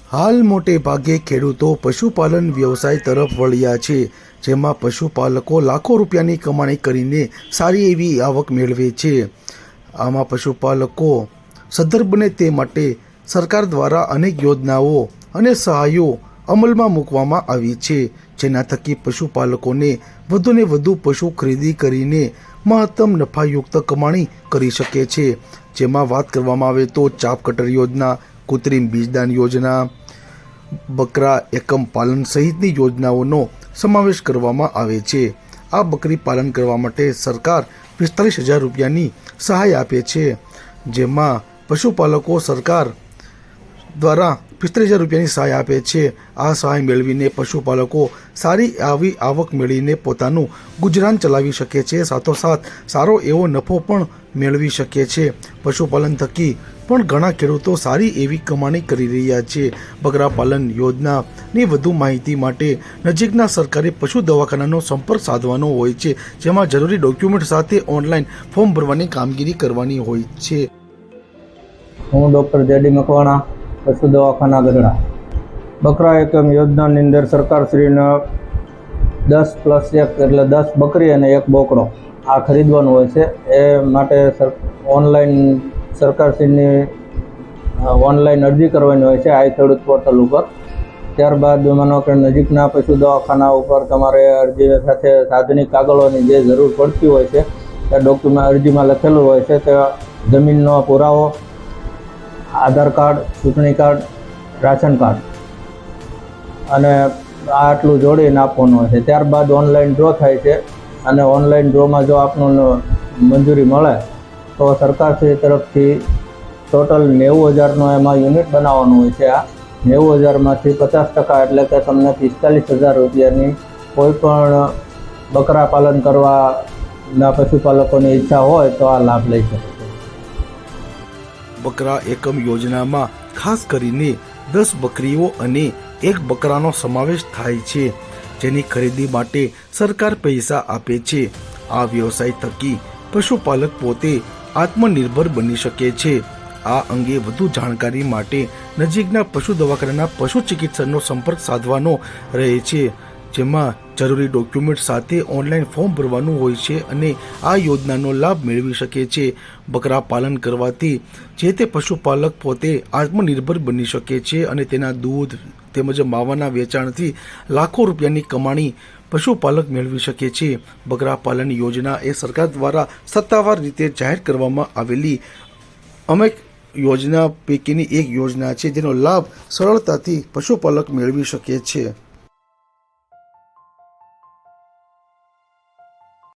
હાલ મોટે ભાગે ખેડૂતો પશુપાલન વ્યવસાય તરફ વળ્યા છે, જેમાં પશુપાલકો લાખો રૂપિયાની કમાણી કરીને સારી એવી આવક મેળવે છે. આમાં પશુપાલકો સદ્ધર બને તે માટે સરકાર દ્વારા અનેક યોજનાઓ અને સહાયો અમલમાં મૂકવામાં આવી છે, જેના થકી પશુપાલકોને વધુને વધુ પશુ ખરીદી કરીને મહત્તમ નફાયુક્ત કમાણી કરી શકે છે. જેમાં વાત કરવામાં આવે તો ચાપ કટર યોજના, કૃત્રિમ બીજદાન યોજના, બકરા એકમ પાલન સહિતની યોજનાઓનો સમાવેશ કરવામાં આવે છે. આ બકરી પાલન કરવા માટે સરકાર 45,000 રૂપિયાની સહાય આપે છે, જેમાં પશુપાલકો સરકાર દ્વારા 45,000 રૂપિયાની સહાય આપે છે. આ સહાય મેળવીને પશુપાલકો સારી આવી આવક મેળવીને પોતાનું ગુજરાન ચલાવી શકે છે, સાથોસાથ સારો એવો નફો પણ મેળવી શકે છે. પશુપાલન થકી પણ ઘણા ખેડૂતો સારી એવી કમાણી કરી રહ્યા છે. બકરા પાલન યોજનાની વધુ માહિતી માટે નજીકના સરકારી પશુ દવાખાનાનો સંપર્ક સાધવાનો હોય છે, જેમાં જરૂરી ડોક્યુમેન્ટ સાથે ઓનલાઈન ફોર્મ ભરવાની કામગીરી કરવાની હોય છે. હું ડૉક્ટર જેડી મકવાણા, પશુ દવાખાના ગઢડા. બકરા એકમ યોજનાની અંદર સરકારશ્રીને 10+1 એટલે 10 બકરી અને 1 બોકડો આ ખરીદવાનું હોય છે. એ માટે ઓનલાઈન સરકારશ્રીની ઓનલાઈન અરજી કરવાની હોય છે આઈ ખેડૂત પોર્ટલ ઉપર. ત્યારબાદ માનો કે નજીકના પશુ દવાખાના ઉપર તમારે અરજી સાથે સાધનિક કાગળોની જે જરૂર પડતી હોય છે તે ડોક્યુમેન્ટ અરજીમાં લખેલું હોય છે. તે જમીનનો પુરાવો, આધાર કાર્ડ, ચૂંટણી કાર્ડ, રાશન કાર્ડ અને આટલું જોડીને આપવાનું હોય છે. ત્યારબાદ ઓનલાઈન ડ્રો થાય છે અને ઓનલાઈન ડ્રોમાં જો આપનું મંજૂરી મળે તો સરકારશ્રી તરફથી ટોટલ 90,000નો એમાં યુનિટ બનાવવાનું હોય છે. આ 90,000માંથી 50% એટલે કે તમને 45,000 રૂપિયાની કોઈ પણ બકરા પાલન કરવાના પશુપાલકોની ઈચ્છા હોય તો આ લાભ લઈ શકે છે. બકરા એકમ યોજનામાં ખાસ કરીને 10 બકરીઓ અને 1 બકરાનો સમાવેશ થાય છે, જેની ખરીદી માટે સરકાર પૈસા આપે છે. આ વ્યવસાય થકી પશુપાલક પોતે આત્મનિર્ભર બની શકે છે. આ અંગે વધુ જાણકારી માટે નજીકના પશુ દવાખાનાના પશુ ચિકિત્સકનો સંપર્ક સાધવાનો રહે છે, જેમાં જરૂરી ડોક્યુમેન્ટ સાથે ઓનલાઈન ફોર્મ ભરવાનું હોય છે અને આ યોજનાનો લાભ મેળવી શકે છે. બકરા પાલન કરવાથી જે તે પશુપાલક પોતે આત્મનિર્ભર બની શકે છે અને તેના દૂધ તેમજ માવાના વેચાણથી લાખો રૂપિયાની કમાણી પશુપાલક મેળવી શકે છે. બકરા પાલન યોજના એ સરકાર દ્વારા સત્તાવાર રીતે જાહેર કરવામાં આવેલી અનેક યોજના પૈકીની એક યોજના છે, જેનો લાભ સરળતાથી પશુપાલક મેળવી શકે છે.